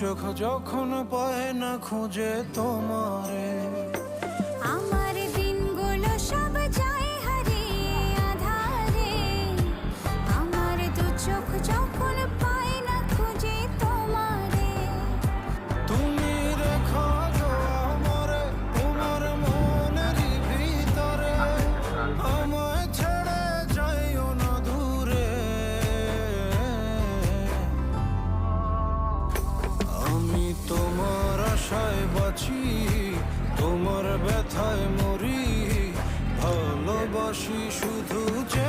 চোখ যখন পায় না খুঁজে তোমারে, আমার দিনগুলো সব যায় হারিয়ে আধারে, আমার দু চোখ যখন পায় না খুঁজে তোমারে। তুমি রেখো গো আমারে তোমার মনেরই ভিতরে, আমায় ছেড়ে যাইও না দূরে। আমি তোমার আশায় বাঁচি, তোমার ব্যথায় মরি, ভালোবাসি শুধু যে